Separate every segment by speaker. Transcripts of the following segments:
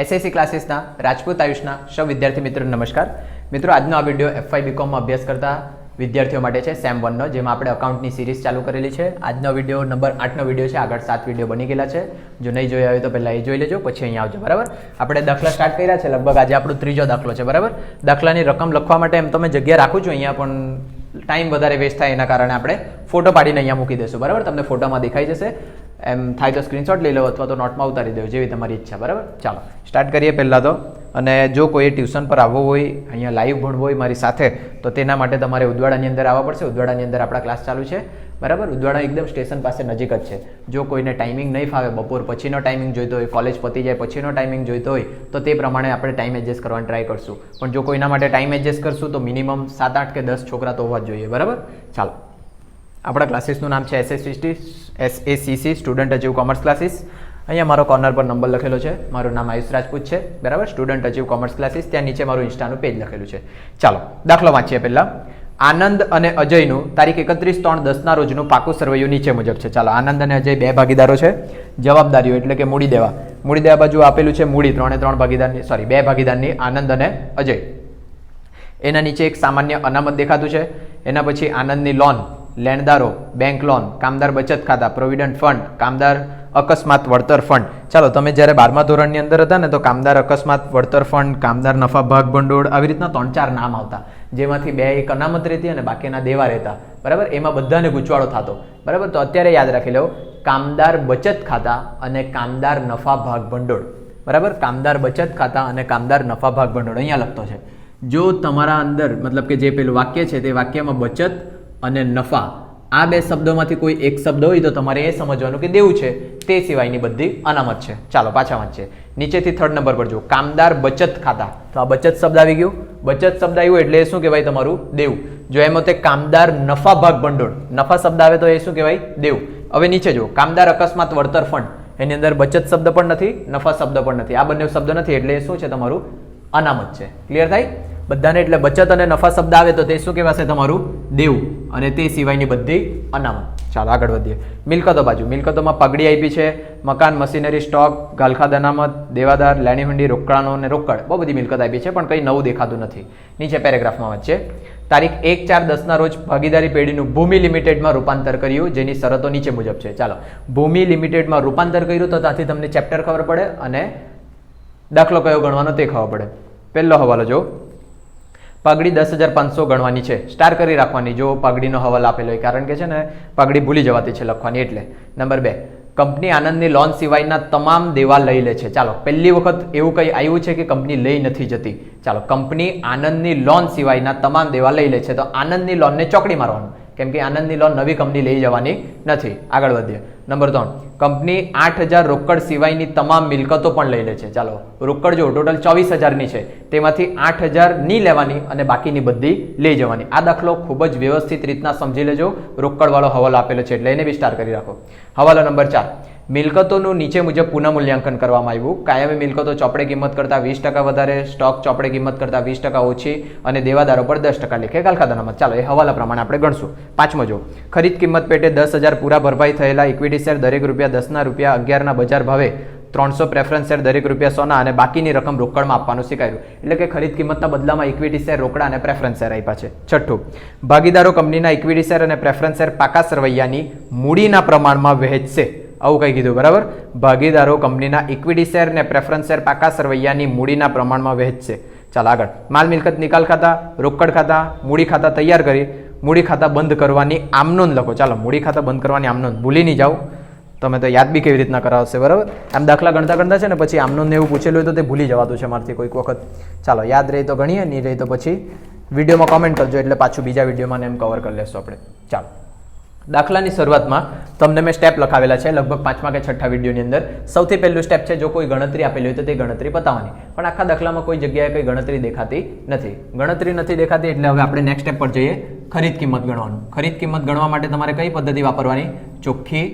Speaker 1: SSC ક્લાસીસના Rajput આયુષના સૌ વિદ્યાર્થી મિત્રો નમસ્કાર. મિત્રો, આજનો આ વિડીયો એફવાય બીકોમમાં અભ્યાસ કરતા વિદ્યાર્થીઓ માટે છે, સેમ 1નો, જેમાં આપણે અકાઉન્ટની સિરીઝ ચાલુ કરેલી છે. આજનો વિડીયો નંબર 8નો વિડીયો છે. આગળ 7 વિડીયો બની ગયેલા છે. જો નહીં જોયા હોય તો પહેલાં એ જોઈ લેજો, પછી અહીંયા આવજો. બરાબર, આપણે દાખલા સ્ટાર્ટ કર્યા છે. લગભગ આજે આપણો ત્રીજો દાખલો છે. બરાબર, દાખલાની રકમ લખવા માટે એમ તો મેં જગ્યા રાખું છું અહીંયા, પણ ટાઈમ વધારે વેસ્ટ થાય એના કારણે આપણે ફોટો પાડીને અહીંયા મૂકી દઈશું. બરાબર, તમને ફોટોમાં દેખાઈ જશે. એમ થાય તો સ્ક્રીનશોટ લઈ લો અથવા તો નોટમાં ઉતારી દો, જેવી તમારી ઈચ્છા. બરાબર, ચાલો સ્ટાર્ટ કરીએ પહેલાં તો. અને જો કોઈ ટ્યુશન પર આવવું હોય, અહીંયા લાઈવ ભણવું હોય મારી સાથે, તો તેના માટે તમારે ઉદવાડાની અંદર આવવા પડશે. ઉદવાડાની અંદર આપણા ક્લાસ ચાલુ છે. બરાબર, ઉદવાડા એકદમ સ્ટેશન પાસે નજીક જ છે. જો કોઈને ટાઈમિંગ નહીં ફાવે, બપોર પછીનો ટાઈમિંગ જોઈતો હોય, કોલેજ પતી જાય પછીનો ટાઈમિંગ જોઈતો હોય, તો તે પ્રમાણે આપણે ટાઈમ એડજસ્ટ કરવાની ટ્રાય કરશું. પણ જો કોઈના માટે ટાઈમ એડજસ્ટ કરશું તો મિનિમમ 7, 8 કે 10 છોકરા તો હોવા જ જોઈએ. બરાબર, ચાલો. આપણા ક્લાસીસનું નામ છે SACC student achieve commerce classes. અહીંયા મારો કોર્નર પર નંબર લખેલો છે. મારું નામ આયુષ રાજપૂત છે. બરાબર, સ્ટુડન્ટ અચીવ કોમર્સ ક્લાસીસ. ત્યાં નીચે મારું ઇન્સ્ટાનું પેજ લખેલું છે. ચાલો દાખલો વાંચીએ પહેલા. આનંદ અને અજયનું તારીખ 31/3/10 રોજનું પાકું સરવૈયું નીચે મુજબ છે. ચાલો, આનંદ અને અજય 2 ભાગીદારો છે. જવાબદારીઓ એટલે કે મૂડી દેવા. મૂડી દેવા બાજુ આપેલું છે મૂડી 3 ભાગીદારની, 2 ભાગીદારની, આનંદ અને અજય. એના નીચે એક સામાન્ય અનામત દેખાતું છે. એના પછી આનંદની લોન, લેણદારો, બેંક લોન, કામદાર બચત ખાતા, પ્રોવિડન્ટ ફંડ, કામદાર અકસ્માત વળતર ફંડ. ચાલો, તમે જ્યારે 12મા ધોરણની અંદર હતા ને, તો કામદાર અકસ્માત વળતર ફંડ, કામદાર નફા ભાગ ભંડોળ, આવી રીતના 3-4 નામ આવતા, જેમાંથી 2 એક અનામત રહેતી અને બાકીના દેવા રહેતા. બરાબર, એમાં બધાને ગૂંચવાડો થતો. બરાબર, તો અત્યારે યાદ રાખી લો, કામદાર બચત ખાતા અને કામદાર નફા ભાગ ભંડોળ. બરાબર, કામદાર બચત ખાતા અને કામદાર નફા ભાગ ભંડોળ અહીંયા લખતો છે. જો તમારા અંદર મતલબ કે જે પેલું વાક્ય છે, તે વાક્યમાં બચત અને નફા આ 2 શબ્દોમાંથી કોઈ એક શબ્દ હોય તો તમારે એ સમજવાનું કે દેવું છે, તે સિવાયની બધી અનામત છે. ચાલો પાછા વાંચીએ. નીચેથી 3rd નંબર પર જો કામદાર બચત ખાતા, તો આ બચત શબ્દ આવી ગયું. બચત શબ્દ આવ્યું એટલે શું કહેવાય? તમારું દેવું. જો એમાં તે કામદાર નફા ભાગ ભંડોળ, નફા શબ્દ આવે તો એ શું કહેવાય? દેવું. હવે નીચે જો કામદાર અકસ્માત વળતર ફંડ, એની અંદર બચત શબ્દ પણ નથી, નફા શબ્દ પણ નથી. આ બંને શબ્દ નથી એટલે એ શું છે? તમારું અનામત છે. ક્લિયર થાય બધાને? એટલે બચત અને નફા શબ્દ આવે તો તે શું કહેવાશે? તમારું દેવું, અને તે સિવાયની બધી અનામત. ચાલો આગળ વધીએ. મિલકતો બાજુ. મિલકતોમાં પગડી આપી છે, મકાન, મશીનરી, સ્ટોક, ગાલખાદ અનામત, દેવાદાર, લેણી હુંડી, રોકડાનો અને રોકડ. બહુ બધી મિલકત આપી છે, પણ કંઈ નવું દેખાતું નથી. નીચે પેરેગ્રાફમાં વાંચીએ. તારીખ 1/4/10 રોજ ભાગીદારી પેઢીનું ભૂમિ લિમિટેડમાં રૂપાંતર કર્યું, જેની શરતો નીચે મુજબ છે. ચાલો, ભૂમિ લિમિટેડમાં રૂપાંતર કર્યું તો ત્યાંથી તમને ચેપ્ટર ખબર પડે અને દાખલો કયો ગણવાનો તે ખબર પડે. પહેલો હવાલો જો, પગડી 10,500 ગણવાની છે. સ્ટાર કરી રાખવાની જો પગડીનો હવાલો આપેલો હોય, કારણ કે છે ને પગડી ભૂલી જવાતી છે લખવાની એટલે. નંબર 2, કંપની આનંદની લોન સિવાયના તમામ દેવા લઈ લે છે. ચાલો, પહેલી વખત એવું કંઈ આવ્યું છે કે કંપની લઈ નથી જતી. ચાલો, કંપની આનંદની લોન સિવાયના તમામ દેવા લઈ લે છે, તો આનંદની લોનને ચોકડી મારવાનું, કેમ કે આનંદની લોન નવી કંપની લઈ જવાની નથી. આગળ વધીએ. નંબર 3, કંપની 8,000 રોકડ સિવાયની તમામ મિલકતો પણ લઈ લે છે. ચાલો, રોકડ જો ટોટલ 24,000ની છે, તેમાંથી 8,000 નહીં લેવાની અને બાકીની બધી લઈ જવાની. આ દાખલો ખૂબ જ વ્યવસ્થિત રીતના સમજી લેજો. રોકડવાળો હવાલો આપેલો છે એટલે એને બી સ્ટાર કરી રાખો. હવાલો નંબર 4, મિલકતોનું નીચે મુજબ પુનઃમૂલ્યાંકન કરવામાં આવ્યું. કાયમી મિલકતો ચોપડે કિંમત કરતાં 20% વધારે, સ્ટોક ચોપડે કિંમત કરતાં 20% ઓછી અને દેવાદારો પર 10% લેખે ગાલખાદ અનામત. ચાલો, એ હવાલા પ્રમાણે આપણે ગણશું. 5મો જો, ખરીદ કિંમત પેટે 10,000 પૂરા ભરપાઈ થયેલા ઇક્વિટી શેર દરેક ₹10ના બજાર ભાવે 300 પ્રેફરન્સ શેર દરેક ₹100 અને બાકીની રકમ રોકડમાં આપવાનું શીખાયું. એટલે કે ખરીદ કિંમતના બદલામાં ઇક્વિટી શેર, રોકડા અને પ્રેફરન્સ શેર આપ્યા છે. 6, ભાગીદારો કંપનીના ઇક્વિટી શેર અને પ્રેફરન્સ શેર પાકા સરવૈયાની મૂડીના પ્રમાણમાં વહેંચશે. આવું કંઈ કીધું. બરાબર, ભાગીદારો કંપનીના ઇક્વિટી શેર અને પ્રેફરન્સ શેર પાકા સરવૈયાની મૂડીના પ્રમાણમાં વહેંચશે. ચાલો આગળ. માલ મિલકત નિકાલ ખાતા, રોકડ ખાતા, મૂડી ખાતા તૈયાર કરી મૂડી ખાતા બંધ કરવાની આમનોંધ લખો. ચાલો, મૂડી ખાતા બંધ કરવાની આમનોંધ ભૂલી નહીં જાઓ. તમે તો યાદ બી કેવી રીતના કરાવશે. બરાબર, આમ દાખલા ગણતા છે ને પછી આમનોંધ એવું પૂછેલું હોય તો તે ભૂલી જવાતું છે મારથી કોઈક વખત. ચાલો, યાદ રહી તો ગણીએ, નહીં રહી તો પછી વિડીયોમાં કોમેન્ટ કરજો, એટલે પાછું બીજા વિડીયોમાં એમ કવર કરી લેશું આપણે. ચાલો, દાખલાની શરૂઆતમાં તમને મેં સ્ટેપ લખાવેલા છે લગભગ 5મા કે 6ઠ્ઠા વિડીયોની અંદર. સૌથી પહેલું સ્ટેપ છે, જો કોઈ ગણતરી આપેલી હોય તો તે ગણતરી પતાવવાની. પણ આખા દાખલામાં કોઈ જગ્યાએ કંઈ ગણતરી દેખાતી નથી. ગણતરી નથી દેખાતી એટલે હવે આપણે નેક્સ્ટ સ્ટેપ પર જઈએ. ખરીદ કિંમત ગણવાનું. ખરીદ કિંમત ગણવા માટે તમારે કઈ પદ્ધતિ વાપરવાની? ચોખ્ખી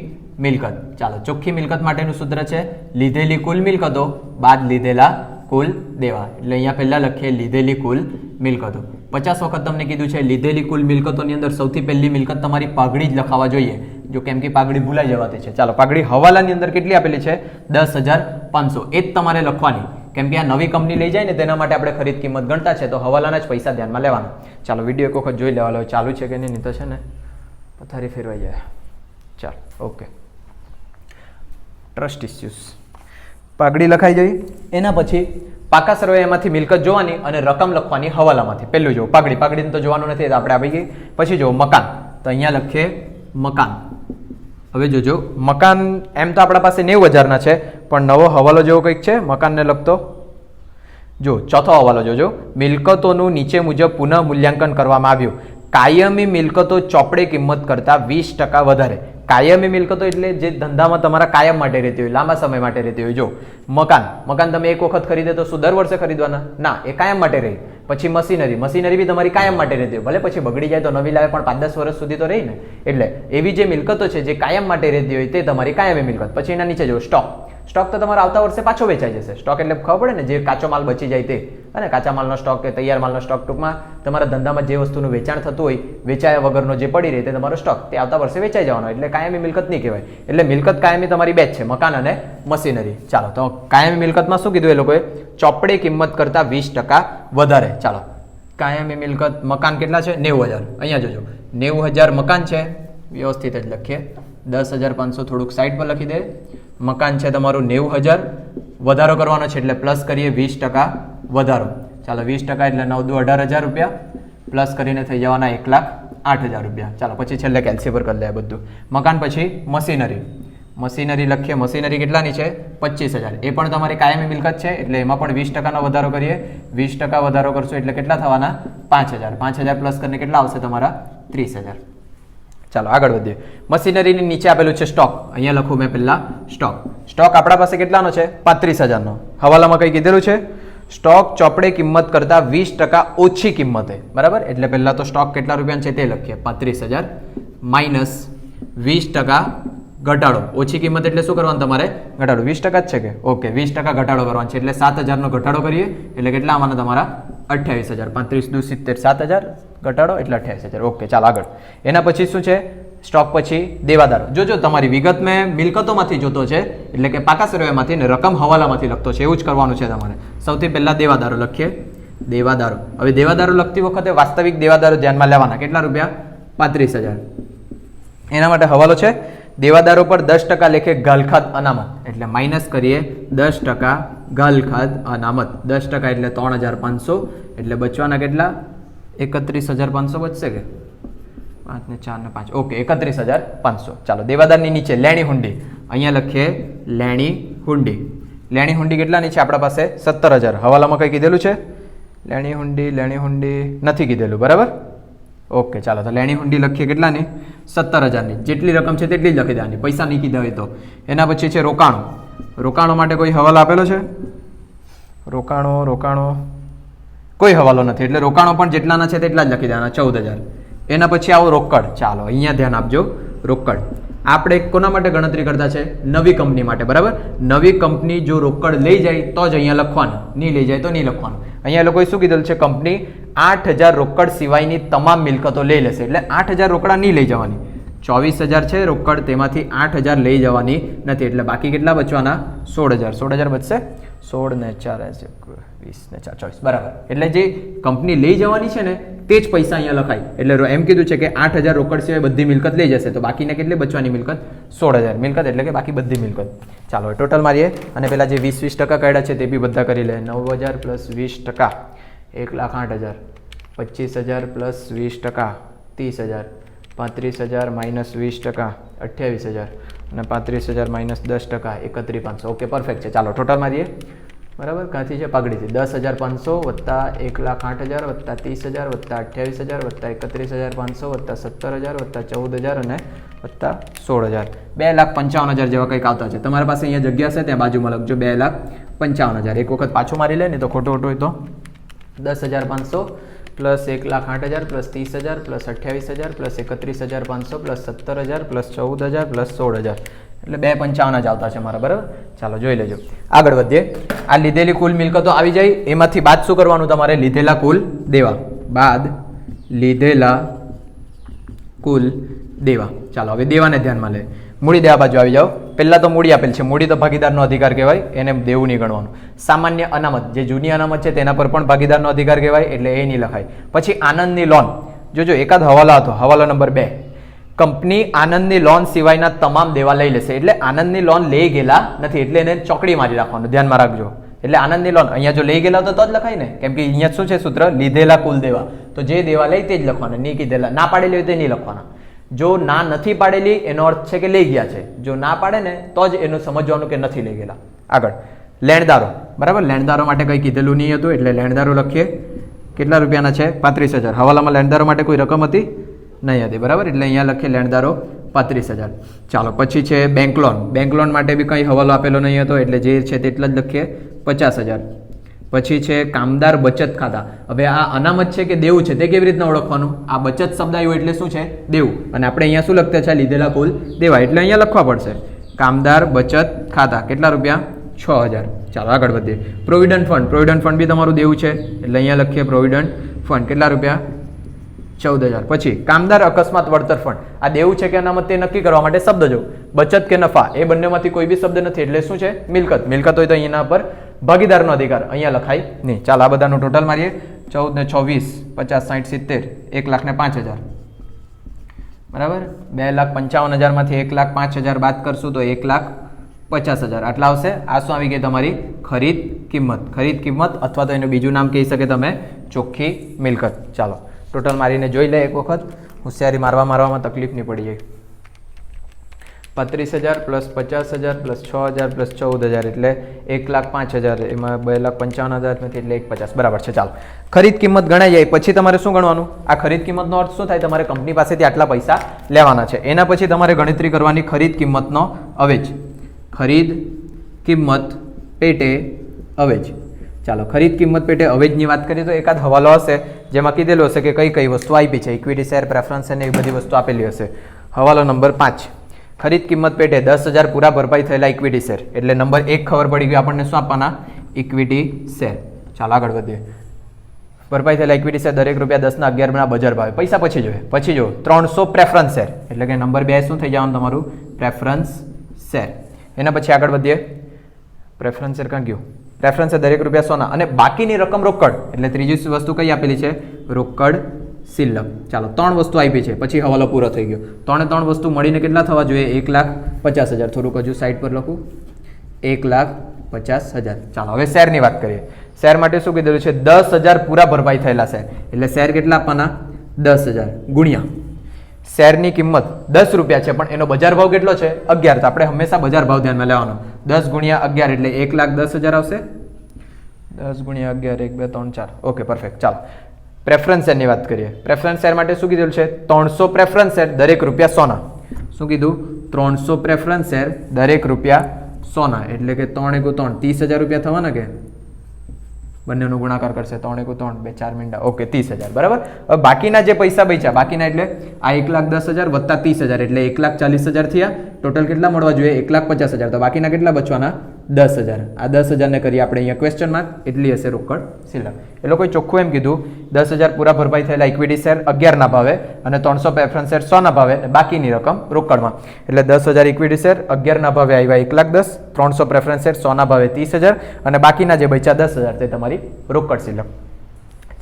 Speaker 1: મિલકત. ચાલો, ચોખ્ખી મિલકત માટેનું સૂત્ર છે લીધેલી કુલ મિલકતો બાદ લીધેલા કુલ દેવા. એટલે અહીંયા પહેલા લખીએ લીધેલી કુલ મિલકતો. 50 વખત તમને કીધું છે લીધેલી કુલ મિલકતોની અંદર સૌથી પહેલી મિલકત તમારી પાઘડી જ લખાવા જોઈએ. જો કેમ કે પાઘડી ભૂલાઈ જવાતી છે. ચાલો, પાઘડી હવાલાની અંદર કેટલી આપેલી છે? 10,500. એ જ તમારે લખવાની, કેમ કે આ નવી કંપની લઈ જાય ને તેના માટે આપણે ખરીદ કિંમત ગણતા છે, તો હવાલાના જ પૈસા ધ્યાનમાં લેવાના. ચાલો વિડીયો એક વખત જોઈ લેવા લો ચાલુ છે કે નહીં તો છે ને પથારી ફેરવાઈ જાય. ચાલો ઓકે. ટ્રસ્ટ ઇસ્યુઝ પાઘડી લખાઈ ગઈ. એના પછી પાકા સર્વે એમાંથી મિલકત જોવાની અને રકમ લખવાની હવાલામાંથી. પહેલું જો પાઘડી, પાઘડીને તો જોવાનું નથી, આપણે આવી ગઈ. પછી જો મકાન, તો અહીંયા લખીએ મકાન. હવે જોજો મકાન એમ તો આપણા પાસે 90,000ના છે, પણ નવો હવાલો જેવો કંઈક છે મકાનને લગતો. જો ચોથો હવાલો જોજો, મિલકતોનું નીચે મુજબ પુનઃ મૂલ્યાંકન કરવામાં આવ્યું. કાયમી મિલકતો ચોપડે કિંમત કરતાં 20% વધારે. કાયમી મિલકતો એટલે જે ધંધામાં તમારા કાયમ માટે રહેતી હોય, લાંબા સમય માટે રહેતી હોય. જો મકાન તમે એક વખત ખરીદે તો શું દર વર્ષે ખરીદવાના? ના, એ કાયમ માટે રહી. પછી મશીનરી બી તમારી કાયમ માટે રહેતી હોય, ભલે પછી બગડી જાય તો નવી લાવે, પણ 5-10 વર્ષ સુધી તો રહી ને. એટલે એવી જે મિલકતો છે જે કાયમ માટે રહેતી હોય તે તમારી કાયમી મિલકત. પછી એના નીચે જો સ્ટોક તો તમારા આવતા વર્ષે પાછો વેચાઈ જશે. સ્ટોક એટલે ખબર પડે ને, જે કાચો માલ બચી જાય તે, અને કાચા માલનો સ્ટોક કે તૈયાર માલનો સ્ટોક, ટૂંકમાં તમારા ધંધામાં જે વસ્તુનું વેચાણ થતું હોય, વેચાયા વગરનો જે પડી રહે તે તમારો સ્ટોક, તે આવતા વર્ષે વેચાઈ જવાનો. એટલે કાયમી મિલકત નહીં કહેવાય. એટલે મિલકત કાયમી તમારી બે જ છે, મકાન અને મશીનરી. ચાલો તો કાયમી મિલકતમાં શું કીધું એ લોકોએ? ચોપડે કિંમત કરતાં 20% વધારે. ચાલો કાયમી મિલકત મકાન કેટલા છે? 90,000. અહીંયા જોજો 90,000 મકાન છે, વ્યવસ્થિત જ લખીએ. 10,500 થોડુંક સાઈડ પર લખી દે. મકાન છે તમારું 90,000, વધારો કરવાનો છે એટલે પ્લસ કરીએ 20% વધારો. ચાલો 20% એટલે 9-18,000 રૂપિયા, પ્લસ કરીને થઈ જવાના 1,08,000 રૂપિયા. ચાલો પછી છેલ્લે કેલ્સી પર કરી લે બધું. મકાન પછી મશીનરી લખીએ. મશીનરી કેટલાની છે? 25,000. એ પણ તમારી કાયમી મિલકત છે, એટલે એમાં પણ 20%નો વધારો કરીએ. 20% વધારો કરશો એટલે કેટલા થવાના? 5,000. 5,000 પ્લસ કરીને કેટલા આવશે તમારા? 30,000. ચાલો આગળ વધીએ. મશીનરીની નીચે આપેલું છે સ્ટોક. અહીંયા લખું મેં પહેલા સ્ટોક આપણા પાસે કેટલાનો છે? 35,000નો. હવાલામાં કઈ કીધેલું છે? સ્ટોક ચોપડે કિંમત કરતાં 20% ઓછી કિંમતે. બરાબર, એટલે પહેલા તો સ્ટોક કેટલા રૂપિયાનો છે તે લખીએ. 35,000 માઇનસ 20% ઘટાડો. ઓછી કિંમત એટલે શું કરવાનું તમારે? ઘટાડો. 20% જ છે કે? ઓકે, 20% ઘટાડો કરવાનો છે એટલે 7,000નો ઘટાડો કરીએ એટલે કેટલા આવવાના તમારા? 28,000. 35 દુ 70, 7,000 ઘટાડો એટલે 28,000. ઓકે, ચાલો આગળ. એના પછી શું છે? સ્ટોક પછી દેવાદારો. જોજો તમારી વિગત મેં મિલકતોમાંથી જોતો છે, એટલે કે પાકા સર્વેમાંથી ને રકમ હવાલામાંથી લખતો છે, એવું જ કરવાનું છે તમારે. સૌથી પહેલા દેવાદારો લખીએ. હવે દેવાદારો લખતી વખતે વાસ્તવિક દેવાદારો ધ્યાનમાં લેવાના. કેટલા રૂપિયા? 35,000. એના માટે હવાલો છે દેવાદારો પર 10% લેખે ગાલખાદ અનામત, એટલે માઇનસ કરીએ 10% ગાલખાદ અનામત. 10% એટલે 3,500, એટલે બચવાના કેટલા? 31,500 બચશે કે? 5 ને 4 ને 5. ઓકે, 31,500. ચાલો દેવાદારની નીચે લેણી હુંડી. અહીંયા લખીએ લેણી હુંડી કેટલાની છે આપણા પાસે? 17,000. હવાલામાં કઈ કીધેલું છે? લેણી હુંડી નથી કીધેલું. બરાબર, ઓકે. ચાલો તો લેણી હુંડી લખીએ કેટલાની? 17,000ની. જેટલી રકમ છે તેટલી જ લખી દેવાની, પૈસા નહીં કીધા હોય તો. એના પછી છે રોકાણો માટે કોઈ હવાલો આપેલો છે? રોકાણો કોઈ હવાલો નથી, એટલે રોકાણો પણ જેટલાના છે તેટલા જ લખી દેવાના, 14,000. એના પછી આવો રોકડ. ચાલો અહીંયા ધ્યાન આપજો. રોકડ આપણે કોના માટે ગણતરી કરતા છે? નવી કંપની માટે. બરાબર, નવી કંપની જો રોકડ લઈ જાય તો જ અહીંયા લખવાનું, નહીં લઈ જાય તો નહીં લખવાનું. અહીંયા લોકોએ શું કીધેલું છે? કંપની 8,000 રોકડ સિવાયની તમામ મિલકતો લઈ લેશે, એટલે 8,000 રોકડા નહીં લઈ જવાની. 24,000 છે રોકડ, તેમાંથી 8,000 લઈ જવાની નથી, એટલે બાકી કેટલા બચવાના? 16,000. 16,000 બચશે. 16 ને 4 20 ને 4 24. બરાબર, એટલે જે કંપની લઈ જવાની છે ને તે જ પૈસા અહીંયા લખાય. એટલે એમ કીધું છે કે 8,000 રોકડ સિવાય બધી મિલકત લઈ જશે, તો બાકીને કેટલી બચવાની મિલકત? 16,000 મિલકત, એટલે કે બાકી બધી મિલકત. ચાલો ટોટલ મારીએ, અને પેલા જે 20% કાઢ્યા છે તે બી બધા કરી લે. 9,000 પ્લસ 20%, 1,08,000. 25,000 પ્લસ 20%, 30,000. 35,000 માઇનસ 20%, 28,000. અને 35,000 માઇનસ 10%, 31,500. ઓકે, પરફેક્ટ છે. ચાલો ટોટલ મારીએ. બરાબર, ક્યાંથી છે? પાઘડીથી. 10,500 વત્તા 1,08,000 વત્તા 30,000 વત્તા 28,000 વત્તા 31,500 વત્તા 17,000 વત્તા 14,000 અને વત્તા 16,000. 2,55,000 જેવા કંઈક આવતા છે. તમારા પાસે અહીંયા જગ્યા છે ત્યાં બાજુમાં લખજો 2,55,000. એક વખત પાછું મારી લે ને તો ખોટું હોય તો 10,500 plus 1,08,000 plus 30,000 plus 28,000 plus 31,500 plus 17,000 plus 14,000 plus 16,000, એટલે 2,55,000 જ આવતા છે મારા. બરાબર, ચાલો જોઈ લેજો. આગળ વધીએ. આ લીધેલી કુલ મિલકતો આવી જાય, એમાંથી બાદ શું કરવાનું તમારે? લીધેલા કુલ દેવા. બાદ લીધેલા કુલ દેવા. ચાલો હવે દેવાને ધ્યાનમાં લે. મૂડી દેવા બાજુ આવી જાઓ. પહેલા તો મૂડી આપેલ છે, મૂડી તો ભાગીદારનો અધિકાર કહેવાય, એને દેવું નહીં ગણવાનું. સામાન્ય અનામત, જે જૂની અનામત છે તેના પર પણ ભાગીદારનો અધિકાર કહેવાય, એટલે એ નહીં લખાય. પછી આનંદની લોન, જોજો એકાદ હવાલો હતો, હવાલો નંબર 2, કંપની આનંદની લોન સિવાયના તમામ દેવા લઈ લેશે. એટલે આનંદની લોન લઈ ગયેલા નથી, એટલે એને ચોકડી મારી રાખવાનું, ધ્યાનમાં રાખજો. એટલે આનંદની લોન અહીંયા જો લઈ ગયેલા તો જ લખાય ને, કેમ કે અહીંયા શું છે સૂત્ર, લીધેલા કુલ દેવા, તો જે દેવા લઈ તે જ લખવાના, નહીં કીધેલા. ના પાડેલી હોય તે નહીં લખવાના. જો ના નથી પાડેલી એનો અર્થ છે કે લઈ ગયા છે, જો ના પાડે ને તો જ એનું સમજવાનું કે નથી લઈ ગયેલા. આગળ લેણદારો, બરાબર, લેણદારો માટે કંઈ કીધેલું નહીં હતું, એટલે લેણદારો લખીએ. કેટલા રૂપિયાના છે? 35,000. હવાલામાં લેણદારો માટે કોઈ રકમ હતી નહીં હતી, બરાબર, એટલે અહીંયા લખીએ લેણદારો 35,000. ચાલો, પછી છે બેંક લોન. બેંક લોન માટે બી કંઈ હવાલો આપેલો નહીં હતો, એટલે જે છે તેટલા જ લખીએ, 50,000. પછી છે કામદાર બચત ખાતા. હવે આ અનામત છે કે દેવું છે તે કેવી રીતના ઓળખવાનું? આ બચત શબ્દ આવ્યો એટલે શું છે? દેવું. અને આપણે અહીંયા શું લખતા છે? લીધેલા કુલ દેવા, એટલે અહીંયા લખવા પડશે કામદાર બચત ખાતા. કેટલા રૂપિયા? 6,000. ચાલો આગળ વધીએ. પ્રોવિડન્ટ ફંડ, પ્રોવિડન્ટ ફંડ બી તમારું દેવું છે, એટલે અહીંયા લખીએ પ્રોવિડન્ટ ફંડ. કેટલા રૂપિયા? 14,000. પછી કામદાર અકસ્માત વળતર ફંડ, આ દેવું છે કે અનામત તે નક્કી કરવા માટે શબ્દ જો, બચત કે નફા, એ બંનેમાંથી કોઈ બી શબ્દ નથી, એટલે શું છે? મિલકત. મિલકત હોય તો અહીંના પર ભાગીદારનો અધિકાર, અહીંયા લખાય નહીં. ચાલો આ બધાનું ટોટલ મારીએ. 14 ને 6 20, 50 60 70, 1,05,000, બરાબર. 2,55,000 માંથી 1,05,000 બાદ કરશું તો 1,50,000 આટલા આવશે. આ શું આવી ગઈ? તમારી ખરીદ કિંમત. ખરીદ કિંમત અથવા તો એનું બીજું નામ કહી શકે તમે ચોખ્ખી મિલકત. ચાલો ટોટલ મારીને જોઈ લે એક વખત, હોશિયારી મારવામાં તકલીફ નહીં પડી જાય. 35,000 પ્લસ 50,000 પ્લસ 6,000 પ્લસ 14,000 એટલે 1,05,000, એમાં 2,55,000 નથી એટલે 1,50,000 બરાબર છે. ચાલો ખરીદ કિંમત ગણાઈ જાય પછી તમારે શું ગણવાનું? આ ખરીદ કિંમતનો અર્થ શું થાય? તમારે કંપની પાસેથી આટલા પૈસા લેવાના છે, એના પછી તમારે ગણતરી કરવાની ખરીદ કિંમતનો અવેજ. ખરીદ કિંમત પેટે અવેજ. ચાલો ખરીદ કિંમત પેટે અવેજની વાત કરીએ તો એકાદ હવાલો હશે જેમાં કીધેલું હશે કે કઈ કઈ વસ્તુ આપી છે, ઇક્વિટી શેર, પ્રેફરન્સ અને એવી બધી વસ્તુ આપેલી હશે. હવાલો નંબર 5, ખરીદ કિંમત પેટે 10,000 પૂરા ભરપાઈ થયેલા ઇક્વિટી શેર, એટલે નંબર 1 ખબર પડી ગઈ આપણને શું આપવાના? Equity share. ચાલો આગળ વધીએ. ભરપાઈ થયેલા ઇક્વિટી શેર દરેક ₹10 ના 11 ના બજાર ભાવે. પૈસા પછી જોઈએ. પછી જો 300 પ્રેફરન્સ શેર, એટલે કે નંબર 2 શું થઈ જવાનું તમારું? Preference share. એના પછી આગળ વધીએ. પ્રેફરન્સ શેર ક્યાં ગયું? પ્રેફરન્સ શેર દરેક ₹100 અને બાકીની રકમ રોકડ, એટલે ત્રીજી વસ્તુ કઈ આપેલી છે? રોકડ શિલ્લક. ચાલો 3 વસ્તુ આપી છે, પછી હવાલો પૂરો થઈ ગયો. 3 વસ્તુ મળીને કેટલા થવા જોઈએ? 1,50,000. થોડુંક હજુ સાઈડ પર લખું, 1,50,000. ચાલો હવે શેરની વાત કરીએ. શેર માટે શું કીધેલું છે? 10,000 પૂરા ભરપાઈ થયેલા શેર, એટલે શેર કેટલા આપવાના? 10,000 ગુણ્યા શેરની કિંમત ₹10 છે, પણ એનો બજાર ભાવ કેટલો છે? 11. તો આપણે હંમેશા બજાર ભાવ ધ્યાનમાં લેવાનો. 10 ગુણ્યા 11 એટલે 1,10,000 આવશે. 10 ગુણ્યા 11, 1 2 3 4. Okay perfect. ચાલો પ્રેફરન્સ શેરની વાત કરીએ. પ્રેફરન્સ શેર માટે શું કીધેલું છે? 300 પ્રેફરન્સ શેર દરેક ₹100. શું કીધું? 300 પ્રેફરન્સ શેર દરેક ₹100, એટલે કે 3 × 3 ₹30,000 થવાના કે બંનેનો ગુણાકાર કરશે. 3 × 3 2 4 મીંડા. ઓકે 30,000 બરાબર. હવે બાકીના જે પૈસા બચ્યા, બાકીના એટલે આ 1,10,000 વત્તા 30,000 એટલે 1,40,000 થયા. ટોટલ કેટલા મળવા જોઈએ? 1,50,000. તો બાકીના કેટલા બચવાના? 10,000. આ 10,000 ને કરીએ આપણે અહીંયા ક્વેશ્ચન માર્ક, એટલી હશે રોકડ શિલ્લક. એ લોકોએ ચોખ્ખું એમ કીધું 10,000 પૂરા ભરપાઈ થયેલા ઇક્વિટી શેર 11 ના ભાવે અને 300 પ્રેફરન્સ શેર 100 ના ભાવે, બાકીની રકમ રોકડમાં. એટલે 10,000 ઇક્વિટી શેર 11 ના ભાવે આવ્યા 1,10,000, 300 પ્રેફરન્સ શેર 100 ના ભાવે 30,000 અને બાકીના જે બચ્યા 10,000 તે તમારી રોકડ શિલ્લક.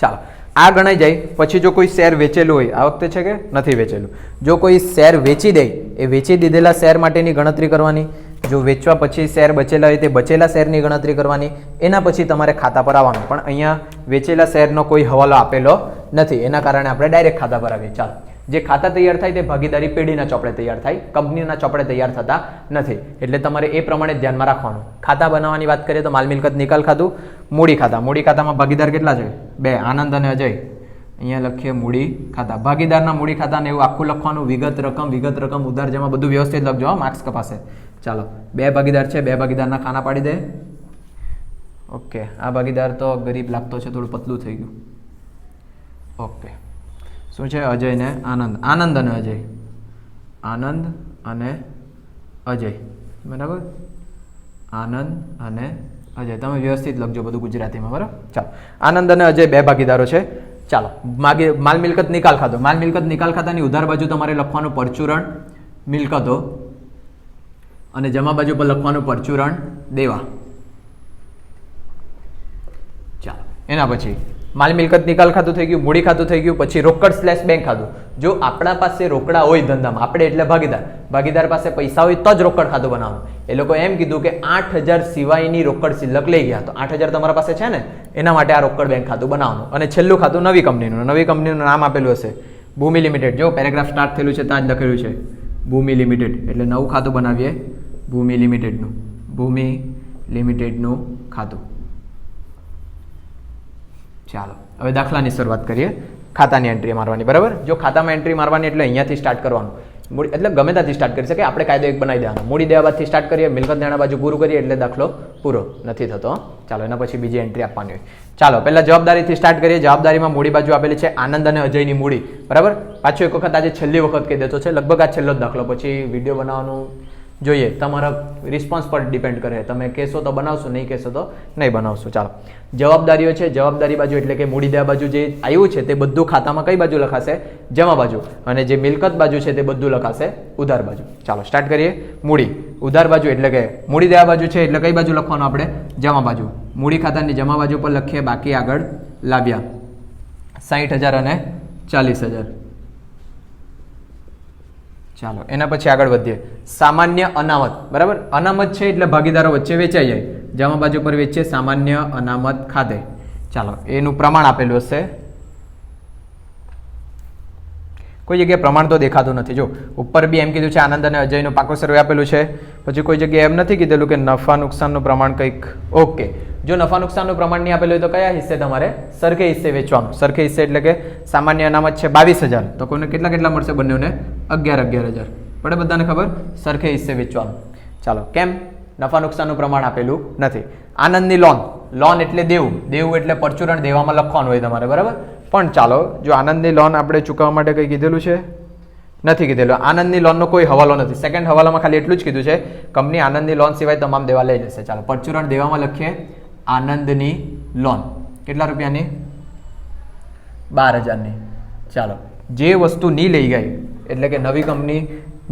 Speaker 1: ચાલો આ ગણાઈ જાય. પછી જો કોઈ શેર વેચેલું હોય, આ વખતે છે કે નથી વેચેલું, જો કોઈ શેર વેચી દે, એ વેચી દીધેલા શેર માટેની ગણતરી કરવાની. જો વેચવા પછી શેર બચેલા હોય તે બચેલા શેરની ગણતરી કરવાની. એના પછી તમારે ખાતા પર આવવાનું, પણ અહીંયા વેચેલા શેરનો કોઈ હવાલો આપેલો નથી, એના કારણે આપણે ડાયરેક્ટ ખાતા પર આવીએ. ચાલો જે ખાતા તૈયાર થાય તે ભાગીદારી પેઢીના ચોપડે તૈયાર થાય, કંપનીના ચોપડે તૈયાર થતા નથી, એટલે તમારે એ પ્રમાણે ધ્યાનમાં રાખવાનું. ખાતા બનાવવાની વાત કરીએ તો માલ મિલકત નિકાલ ખાતું, મૂડી ખાતા. મૂડી ખાતામાં ભાગીદાર કેટલા છે? 2, આનંદ અને અજય. અહીંયા લખીએ મૂડી ખાતા. ભાગીદારના મૂડી ખાતાને એવું આખું લખવાનું, વિગત રકમ ઉધાર જમા બધું વ્યવસ્થિત લખજો, માર્ક્સ કપાશે. ચાલો 2 ભાગીદાર છે, 2 ભાગીદારના ખાના પાડી દે. ઓકે આ ભાગીદાર તો ગરીબ લાગતો છે, થોડું પતલું થઈ ગયું. ઓકે શું છે? અજય ને આનંદ. આનંદ અને અજય. આનંદ અને અજય બરાબર. આનંદ અને અજય તમે વ્યવસ્થિત લખજો બધું ગુજરાતીમાં, બરાબર. ચાલો આનંદ અને અજય 2 ભાગીદારો છે. ચાલો માલ મિલકત નિકાલ ખાતો. માલ મિલકત નિકાલ ખાતાની ઉધાર બાજુ તમારે લખવાનું પરચુરણ મિલકતો અને જમા બાજુ પર લખવાનું પરચુરણ દેવા. ચાલો એના પછી માલ મિલકત નિકાલ ખાતું થઈ ગયું, મૂડી ખાતું થઈ ગયું, પછી રોકડ સ્લેશ બેંક ખાતું. જો આપણા પાસે રોકડા હોય ધંધામાં, આપણે એટલે ભાગીદાર પાસે પૈસા હોય તો જ રોકડ ખાતું બનાવવાનું. એ લોકો એમ કીધું કે 8,000 સિવાયની રોકડ શિલ્લક લઈ ગયા, તો 8,000 તમારા પાસે છે ને, એના માટે આ રોકડ બેંક ખાતું બનાવવાનું. અને છેલ્લું ખાતું નવી કંપનીનું નામ આપેલું હશે ભૂમિ લિમિટેડ. જો પેરેગ્રાફ સ્ટાર્ટ થયેલું છે ત્યાં જ લખેલું છે ભૂમિ લિમિટેડ, એટલે નવું ખાતું બનાવીએ ભૂમિ લિમિટેડનું ખાતું. ચાલો હવે દાખલાની શરૂઆત કરીએ. ખાતાની એન્ટ્રી મારવાની, બરાબર. જો ખાતામાં એન્ટ્રી મારવાની એટલે અહીંયાથી સ્ટાર્ટ કરવાનું. મૂડી એટલે ગમે ત્યાંથી સ્ટાર્ટ કરી શકે, આપણે કાયદો એક બનાવી દેવાનો. મૂડી દેવા બાદથી સ્ટાર્ટ કરીએ, મિલકત દેણા બાજુ પૂરું કરીએ એટલે દાખલો પૂરો નથી થતો. ચાલો એના પછી બીજી એન્ટ્રી આપવાની હોય. ચાલો પહેલા જવાબદારીથી સ્ટાર્ટ કરીએ. જવાબદારીમાં મૂડી બાજુ આપેલી છે આનંદ અને અજયની મૂડી, બરાબર. પાછો એક વખત આજે છેલ્લી વખત કહી દેતો છે, લગભગ આ છેલ્લો જ દાખલો, પછી વિડીયો બનાવવાનું જોઈએ, તમારા રિસ્પોન્સ પર ડિપેન્ડ કરે. તમે કહેશો તો બનાવશો, નહીં કહેશો તો નહીં બનાવશો. ચાલો જવાબદારીઓ છે. જવાબદારી બાજુ એટલે કે મૂડી દેવા બાજુ જે આવ્યું છે તે બધું ખાતામાં કઈ બાજુ લખાશે? જમા બાજુ. અને જે મિલકત બાજુ છે તે બધું લખાશે ઉધાર બાજુ. ચાલો સ્ટાર્ટ કરીએ. મૂડી ઉધાર બાજુ એટલે કે મૂડી દેવા બાજુ છે એટલે કઈ બાજુ લખવાનું આપણે? જમા બાજુ. મૂડી ખાતાની જમા બાજુ પર લખીએ બાકી આગળ લાવ્યા 60,000 અને 40,000. ચાલો એના પછી આગળ વધીએ. સામાન્ય અનામત, બરાબર. અનામત છે એટલે ભાગીદારો વચ્ચે વેચાઈ જાય. જમા બાજુ પર વેચીએ સામાન્ય અનામત ખાતે. ચાલો એનું પ્રમાણ આપેલું હશે, કોઈ જગ્યાએ પ્રમાણ તો દેખાતું નથી. જો ઉપર બી એમ કીધું છે આનંદ અને અજયનું પાકો સર્વે આપેલું છે, પછી કોઈ જગ્યાએ એમ નથી કીધેલું કે નફા નુકસાનનું પ્રમાણ કંઈક. ઓકે, જો નફા નુકસાનનું પ્રમાણ નહીં આપેલું હોય તો કયા હિસ્સે તમારે? સરખે હિસ્સે વેચવાનું. સરખે હિસ્સે એટલે કે સામાન્ય અનામત છે 22,000, તો કોઈને કેટલા મળશે? બંનેને 11,000. પડે બધાને ખબર? સરખે હિસ્સે વેચવાનું. ચાલો કેમ? નફા નુકસાનનું પ્રમાણ આપેલું નથી. આનંદની લોન એટલે દેવું એટલે પરચુરણ દેવામાં લખવાનું હોય તમારે, બરાબર. પણ ચાલો જો આનંદની લોન આપણે ચૂકવવા માટે કંઈ કીધેલું છે? નથી કીધેલું. આનંદની લોનનો કોઈ હવાલો નથી. સેકન્ડ હવાલામાં ખાલી એટલું જ કીધું છે કંપની આનંદની લોન સિવાય તમામ દેવા લઈ જશે. ચાલો પરચુરણ દેવામાં લખીએ આનંદની લોન. કેટલા રૂપિયાની? 12,000ની. ચાલો જે વસ્તુ નહીં લઈ ગઈ એટલે કે નવી કંપની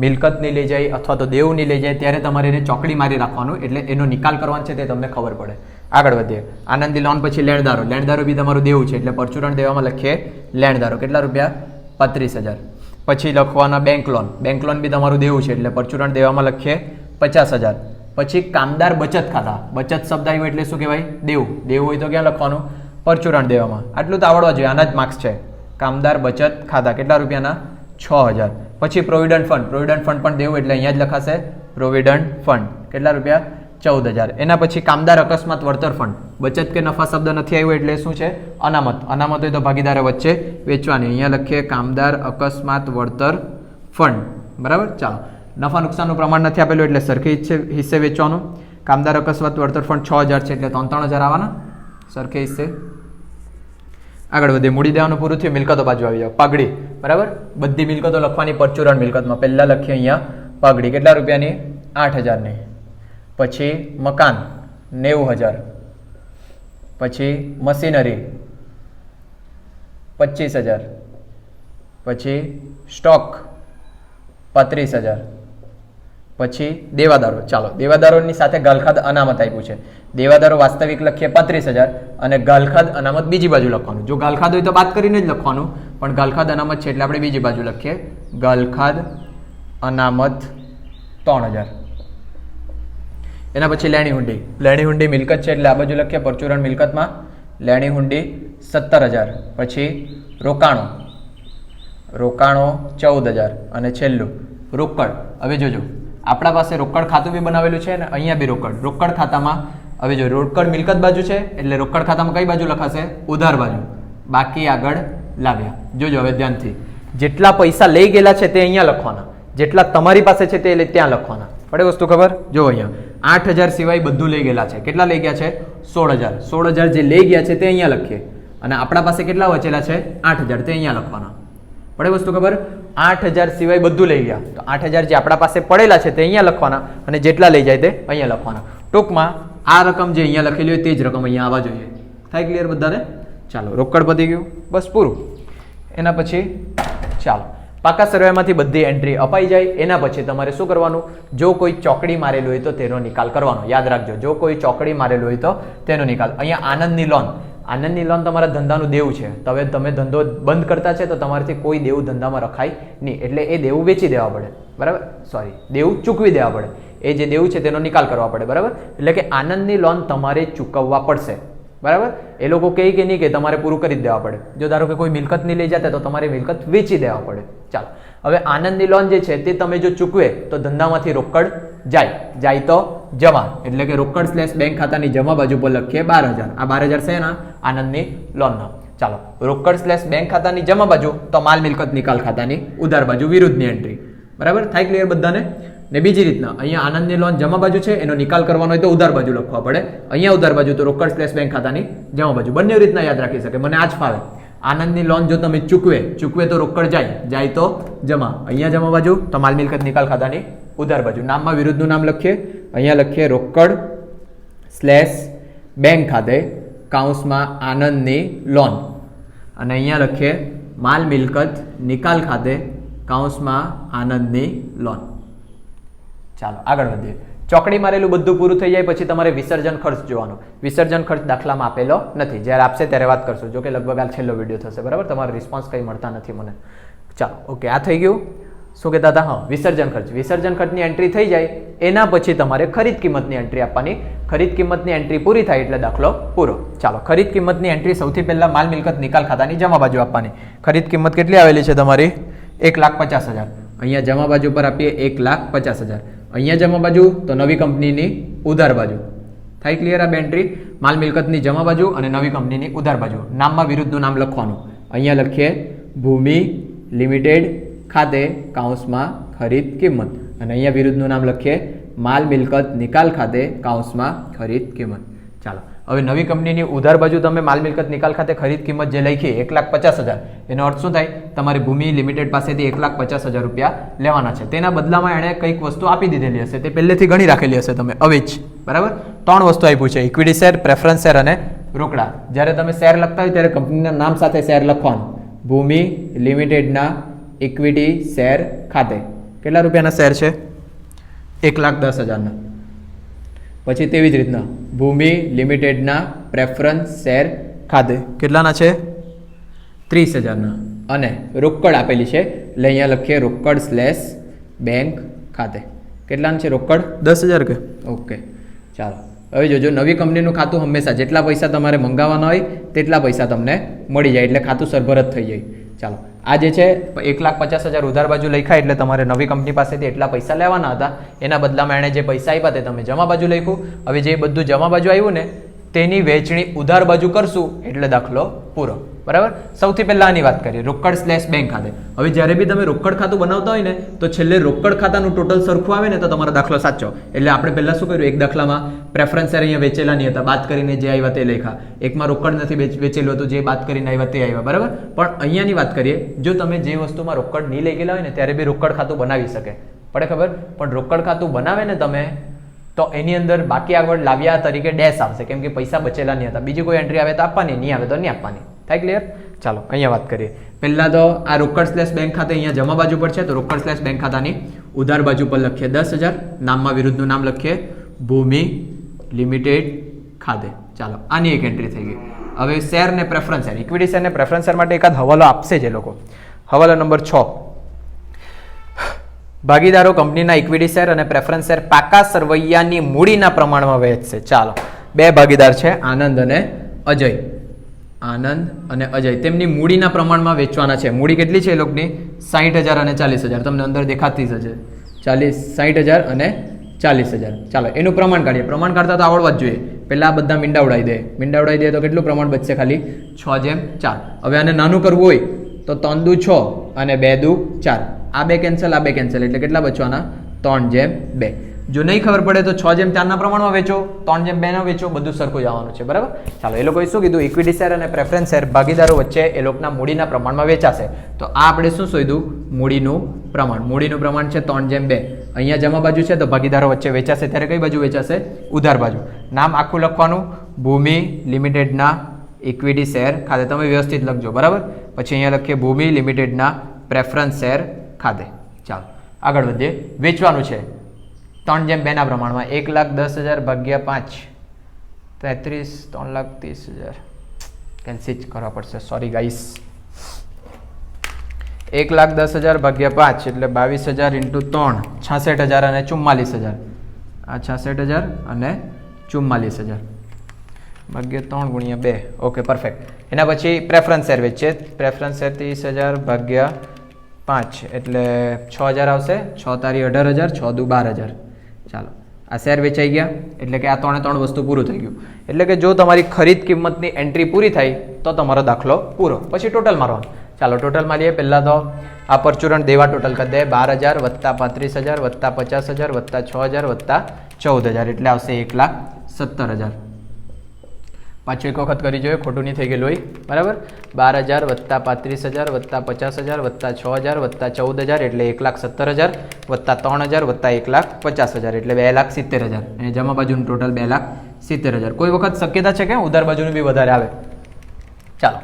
Speaker 1: મિલકત નહીં લઈ જાય અથવા તો દેવું નહીં લઈ જાય ત્યારે તમારે એને ચોકડી મારી રાખવાનું, એટલે એનો નિકાલ કરવાનો છે તે તમને ખબર પડે. આગળ વધીએ. આનંદની લોન પછી લેણદારો બી તમારું દેવું છે એટલે પરચુરણ દેવામાં લખીએ લેણદારો. કેટલા રૂપિયા? 35,000. પછી લખવાના બેંક લોન બી તમારું દેવું છે એટલે પરચુરણ દેવામાં લખીએ 50,000. પછી કામદાર બચત ખાતા. બચત શબ્દ આવ્યો એટલે શું કહેવાય? દેવું હોય તો ક્યાં લખવાનું? પરચુરણ દેવામાં. આટલું તો આવડવા જોઈએ, આના જ માર્ક્સ છે. કામદાર બચત ખાતા કેટલા રૂપિયાના? 6,000. પછી પ્રોવિડન્ટ ફંડ પણ દેવું એટલે અહીંયા જ લખાશે પ્રોવિડન્ટ ફંડ. કેટલા રૂપિયા? 14,000. એના પછી કામદાર અકસ્માત વળતર ફંડ. બચત કે નફા શબ્દ નથી આવ્યો એટલે શું છે? અનામત હોય તો ભાગીદારો વચ્ચે વેચવાની. અહીંયા લખીએ કામદાર અકસ્માત વળતર ફંડ, બરાબર. ચાલો નફા નુકસાનનું પ્રમાણ નથી આપેલું એટલે સરખી હિસ્સે વેચવાનું. કામદાર અકસ્માત વળતર ફંડ 6,000 છે એટલે 3,000 આવવાના સરખે હિસ્સે. આગળ વધીએ. મૂડી દેવાનું પૂરું થયું, મિલકતો બાજુ આવી જાવ. પગડી, બરાબર. બધી મિલકતો લખવાની પરચુરણ મિલકતમાં. પહેલા લખીએ અહીંયા પગડી. કેટલા રૂપિયાની? 8,000ની. પછી મકાન 90,000. પછી મશીનરી 25,000. પછી સ્ટોક 35,000. પછી દેવાદારો. ચાલો દેવાદારોની સાથે ગાલખાદ અનામત આપ્યું છે. દેવાદારો વાસ્તવિક લખીએ 35,000 અને ગાલખાદ અનામત બીજી બાજુ લખવાનું. જો ગાલખાદ હોય તો બાદ કરીને જ લખવાનું, પણ ગાલખાદ અનામત છે એટલે આપણે બીજી બાજુ લખીએ ગાલખાદ અનામત 3,000. એના પછી લેણી હુંડી મિલકત છે એટલે આ બાજુ લખીએ પરચુરણ મિલકતમાં લેણી હુંડી 17,000. પછી રોકાણો 14,000 અને છેલ્લું રોકડ. હવે જોજો આપણા પાસે રોકડ ખાતું બી બનાવેલું છે અને અહીંયા બી રોકડ ખાતામાં. હવે જો રોકડ મિલકત બાજુ છે એટલે રોકડ ખાતામાં કઈ બાજુ લખાશે? ઉધાર બાજુ. બાકી આગળ લાવ્યા. જોજો હવે ધ્યાનથી, જેટલા પૈસા લઈ ગયેલા છે તે અહીંયા લખવાના, જેટલા તમારી પાસે છે તે ત્યાં લખવાના. પડે વસ્તુ ખબર? જો અહીંયા 8,000 સિવાય બધું લઈ ગયેલા છે. કેટલા લઈ ગયા છે? 16,000. 16,000 જે લઈ ગયા છે તે અહીંયા લખીએ અને આપણા પાસે કેટલા વચેલા છે? 8,000. તે અહીંયા લખવાના. પડે વસ્તુ ખબર? 8,000 સિવાય બધું લઈ ગયા તો 8,000 જે આપણા પાસે પડેલા છે તે અહીંયા લખવાના અને જેટલા લઈ જાય તે અહીંયા લખવાના. ટૂંકમાં આ રકમ જે અહીંયા લખેલી હોય તે જ રકમ અહીંયા આવવા જોઈએ. થાય ક્લિયર બધાને? ચાલો રોકડ પતી ગયું, બસ પૂરું. એના પછી ચાલો પાકા સરવાળામાંથી બધી એન્ટ્રી અપાઈ જાય એના પછી તમારે શું કરવાનું, જો કોઈ ચોકડી મારેલું હોય તો તેનો નિકાલ કરવાનો. યાદ રાખજો, જો કોઈ ચોકડી મારેલું હોય તો તેનો નિકાલ. અહીંયા આનંદની લોન તમારા ધંધાનું દેવું છે. તો હવે તમે ધંધો બંધ કરતા છે તો તમારાથી કોઈ દેવું ધંધામાં રખાય નહીં, એટલે એ દેવું વેચી દેવા પડે, બરાબર, સોરી, દેવું ચૂકવી દેવા પડે. એ જે દેવું છે તેનો નિકાલ કરવા પડે, બરાબર. એટલે કે આનંદની લોન તમારે ચૂકવવા પડશે, બરાબર. એ લોકો કહે કે નહીં કે તમારે પૂરું કરી જ દેવા પડે. જો ધારો કે કોઈ મિલકત નહીં લઈ જતા તો તમારે મિલકત વેચી દેવા પડે. ચાલો, હવે આનંદની લોન જે છે તે તમે જો ચૂકવે તો ધંધામાંથી રોકડ જાય તો જમા, એટલે કે રોકડ સ્લેશ બેંક ખાતાની જમા બાજુ પર લખીએ 12,000. આ 12,000 છે ના આનંદની લોનના. ચાલો, રોકડ સ્લેશ બેંક ખાતાની જમા બાજુ તો માલ મિલકત નિકાલ ખાતાની ઉધાર બાજુ વિરુદ્ધની એન્ટ્રી, બરાબર. થાય ક્લિયર બધાને? ને બીજી રીતના અહીંયા આનંદની લોન જમા બાજુ છે, એનો નિકાલ કરવાનો હોય તો ઉધાર બાજુ લખવા પડે. અહીંયા ઉધાર બાજુ તો રોકડ સ્લેશ બેંક ખાતાની જમા બાજુ. બંને રીતના યાદ રાખી શકે, મને આ જ ફાવે. આનંદની લોન જો તમે ચૂકવે તો રોકડ જાય તો જમા. અહીંયા જમા બાજુ તો માલ મિલકત નિકાલ ખાતાની ઉધાર બાજુ. નામમાં વિરુદ્ધનું નામ લખીએ. અહીંયા લખીએ રોકડ સ્લેશ બેંક ખાતે કાઉન્સમાં આનંદની લોન, અને અહીંયા લખીએ માલ મિલકત નિકાલ ખાતે કાઉન્સમાં આનંદની લોન. ચાલો આગળ વધીએ. ચોકડી મારેલું બધું પૂરું થઈ જાય પછી તમારે વિસર્જન ખર્ચ જોવાનો. વિસર્જન ખર્ચ દાખલામાં આપેલો નથી, જ્યારે આપશે ત્યારે વાત કરશું. જો કે લગભગ આ છેલ્લો વિડીયો થશે, બરાબર. તમારો રિસ્પોન્સ કંઈ મળતા નથી મને. ચાલો, ઓકે, આ થઈ ગયું. શું કહેતા હતા? હા, વિસર્જન ખર્ચ. વિસર્જન ખર્ચની એન્ટ્રી થઈ જાય એના પછી તમારે ખરીદ કિંમતની એન્ટ્રી આપવાની. ખરીદ કિંમતની એન્ટ્રી પૂરી થાય એટલે દાખલો પૂરો. ચાલો, ખરીદ કિંમતની એન્ટ્રી સૌથી પહેલા માલ મિલકત નિકાલ ખાતાની જમા બાજુ આપવાની. ખરીદ કિંમત કેટલી આવેલી છે તમારી? 1,50,000. અહીંયા જમા બાજુ પર આપીએ 1,50,000. અહીંયા જમા બાજુ તો નવી કંપનીની ઉધાર બાજુ. થાય ક્લિયર? આ બે એન્ટ્રી માલ મિલકતની જમા બાજુ અને નવી કંપનીની ઉધાર બાજુ. નામમાં વિરુદ્ધનું નામ લખવાનું. અહીંયા લખીએ ભૂમિ લિમિટેડ ખાતે કાઉન્સમાં ખરીદ કિંમત, અને અહીંયા વિરુદ્ધનું નામ લખીએ માલ મિલકત નિકાલ ખાતે કાઉન્સમાં ખરીદ કિંમત. ચાલો, હવે નવી કંપનીની ઉધાર બાજુ તમે માલ મિલકત નિકાલ ખાતે ખરીદ કિંમત જે લખી 1,50,000, એનો અર્થ શું થાય? તમારે ભૂમિ લિમિટેડ પાસેથી 1,50,000 રૂપિયા લેવાના છે. તેના બદલામાં એણે કંઈક વસ્તુ આપી દીધેલી હશે, તે પહેલેથી ગણી રાખેલી હશે તમે, હવે જ, બરાબર. 3 વસ્તુ આપ્યું છે: ઇક્વિટી શેર, પ્રેફરન્સ શેર અને રોકડા. જ્યારે તમે શેર લખતા હોય ત્યારે કંપનીના નામ સાથે શેર લખવાનું. ભૂમિ લિમિટેડના ઇક્વિટી શેર ખાતે કેટલા રૂપિયાના શેર છે? 1,10,000ના. પછી તેવી જ રીતના ભૂમિ લિમિટેડના પ્રેફરન્સ શેર ખાતે કેટલાના છે? 30,000ના. અને રોકડ આપેલી છે એટલે અહીંયા લખીએ રોકડ સ્લેશ બેંક ખાતે કેટલાનું છે? રોકડ 10,000 કે? ઓકે, ચાલો. હવે જોજો, નવી કંપનીનું ખાતું હંમેશા જેટલા પૈસા તમારે મંગાવવાના હોય તેટલા પૈસા તમને મળી જાય, એટલે ખાતું સરભરત થઈ જાય. ચાલો, આ જે છે 1,50,000 ઉધાર બાજુ લખ્યા એટલે તમારે નવી કંપની પાસેથી એટલા પૈસા લેવાના હતા. એના બદલામાં એણે જે પૈસા આપ્યા તે તમે જમા બાજુ લખ્યું. હવે જે બધું જમા બાજુ આવ્યું ને તેની વહેંચણી ઉધાર બાજુ કરશું એટલે દાખલો પૂરો, બરાબર. સૌથી પહેલા આની વાત કરીએ, રોકડ સ્લેશ બેંક ખાતે. હવે જ્યારે બી તમે રોકડ ખાતું બનાવતા હોય ને તો છેલ્લે રોકડ ખાતાનું ટોટલ સરખું આવે ને તો તમારો દાખલો સાચો. એટલે આપણે પહેલા શું કર્યું? એક દાખલામાં પ્રેફરન્સ શેર અહીંયા વેચેલા નહીં હતા, બાદ કરીને જે આવ્યા તે લખ્યા. એકમાં રોકડ નથી વેચેલું હતું, જે બાદ કરીને આવ્યા તે આવ્યા, બરાબર. પણ અહીંયાની વાત કરીએ, જો તમે જે વસ્તુમાં રોકડ નહીં લઈ ગયેલા હોય ને ત્યારે બી રોકડ ખાતું બનાવી શકે, પડે ખબર. પણ રોકડ ખાતું બનાવે ને તમે તો એની અંદર બાકી આગળ લાવ્યા તરીકે ડેશ આવશે, કેમ કે પૈસા બચેલા નહીં હતા. બીજી કોઈ એન્ટ્રી આવે તો આપવાની, નહીં આવે તો નહીં આપવાની. થાય ક્લિયર? ચાલો, અહીંયા વાત કરીએ. પહેલા તો આ રોકડ સ્લેશ બેંક ખાતે અહીંયા જમા બાજુ પર છે તો રોકડ સ્લેશ બેંક ખાતાની ઉધાર બાજુ પર લખીએ 10,000. નામમાં વિરુદ્ધનું નામ લખીએ ભૂમિ લિમિટેડ ખાતે. ચાલો, આની એક એન્ટ્રી થઈ ગઈ. હવે શેર ને પ્રેફરન્સ શેર, ઇક્વિટી શેર ને પ્રેફરન્સ શેર માટે એકાદ હવાલો આપશે જે લોકો. હવાલો નંબર 6: ભાગીદારો કંપનીના ઇક્વિટી શેર અને પ્રેફરન્સ શેર પાકા સરવૈયાની મૂડીના પ્રમાણમાં વહેંચશે. ચાલો, 2 ભાગીદાર છે, આનંદ અને અજય. આનંદ અને અજય તેમની મૂડીના પ્રમાણમાં વેચવાના છે. મૂડી કેટલી છે એ લોકોની? 60,000 અને 40,000. તમને અંદર દેખાતી જ છે. 60,000 અને 40,000. ચાલો, એનું પ્રમાણ કાઢીએ. પ્રમાણ કાઢતા તો આવડવા જ જોઈએ. પહેલા આ બધા મીંડા ઉડાવી દે તો કેટલું પ્રમાણ બચશે? ખાલી 6:4. હવે આને નાનું કરવું હોય તો 3 દુ 6 અને 2 દુ 4. આ બે કેન્સલ, આ બે કેન્સલ, એટલે કેટલા બચવાના? 3:2. જો નહીં ખબર પડે તો 6:4 ના પ્રમાણમાં વેચો, 3:2 ના વેચો, બધું સરખું જ આવવાનું છે, બરાબર. ચાલો, એ લોકોએ શું કીધું? ઇક્વિટી શેર અને પ્રેફરન્સ શેર ભાગીદારો વચ્ચે એ લોકોના મૂડીના પ્રમાણમાં વેચાશે. તો આ આપણે શું શોધ્યું? મૂડીનું પ્રમાણ. મૂડીનું પ્રમાણ છે 3:2. અહીંયા જમા બાજુ છે તો ભાગીદારો વચ્ચે વેચાશે ત્યારે કઈ બાજુ વેચાશે? ઉધાર બાજુ. નામ આખું લખવાનું, ભૂમિ લિમિટેડના ઇક્વિટી શેર ખાતે. તમે વ્યવસ્થિત લખજો, બરાબર. પછી અહીંયા લખીએ ભૂમિ લિમિટેડના પ્રેફરન્સ શેર ખાતે. ચાલો આગળ વધીએ. વેચવાનું છે 3:2 ના પ્રમાણમાં 1,10,000 ભાગ્યા 5 33 3,30,000 કેન્સલ કરવા પડશે, સોરી ગાઈસ. 1,10,000 ભાગ્યા 5 એટલે 22,000 ઇન્ટુ 3 66,000 અને 44,000. આ 66,000 અને 44,000 ભાગ્યા 3 ગુણ્યા 2. Okay perfect. એના પછી પ્રેફરન્સ શેર વેચીએ. પ્રેફરન્સ શેર 30,000 ભાગ્યા 5 એટલે 6,000 આવશે. 6 તારી 18,000, 6 દુ 12,000. ચાલો આ શેર વેચાઈ ગયા એટલે કે આ 3 વસ્તુ પૂરું થઈ ગયું. એટલે કે જો તમારી ખરીદ કિંમતની એન્ટ્રી પૂરી થાય તો તમારો દાખલો પૂરો. પછી ટોટલ મારવાનું. ચાલો ટોટલ મારીએ. પહેલાં તો આ પરચુરણ દેવા ટોટલ કરી દે. 12,000 વત્તા 35,000 વત્તા 50,000 વત્તા 6,000 વત્તા 14,000 એટલે આવશે 1,70,000. પાછું એક વખત કરી જોઈએ, ખોટું નહીં થઈ ગયેલું હોય. બરાબર. 12,000 વત્તા 35,000 વત્તા 50,000 વત્તા 6,000 વત્તા 14,000 એટલે 1,70,000 વત્તા 3,000 વત્તા 1,50,000 એટલે 2,70,000. અને જમા બાજુનું ટોટલ 2,70,000. કોઈ વખત શક્યતા છે કે ઉધાર બાજુનું બી વધારે આવે. ચાલો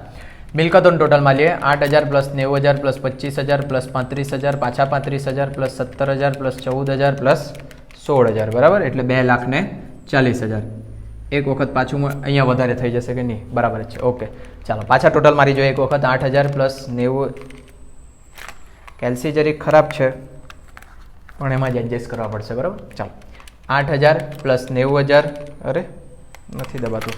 Speaker 1: મિલકતોનું ટોટલમાં લઈએ. 8,000 પ્લસ 90,000 પ્લસ 25,000 પ્લસ 35,000 પાછા 35,000 પ્લસ 17,000 પ્લસ 14,000 પ્લસ 16,000 બરાબર એટલે 2,40,000. એક વખત પાછું અહીંયા વધારે થઈ જશે કે નહીં? બરાબર છે. ઓકે ચાલો પાછા ટોટલ મારી જોઈએ એક વખત. 8,000 પ્લસ 90 કેલ્સી જરી ખરાબ છે પણ એમાં જ એડજસ્ટ કરવા પડશે. બરાબર. ચાલો 8,000 પ્લસ 90,000 અરે નથી દબાતું.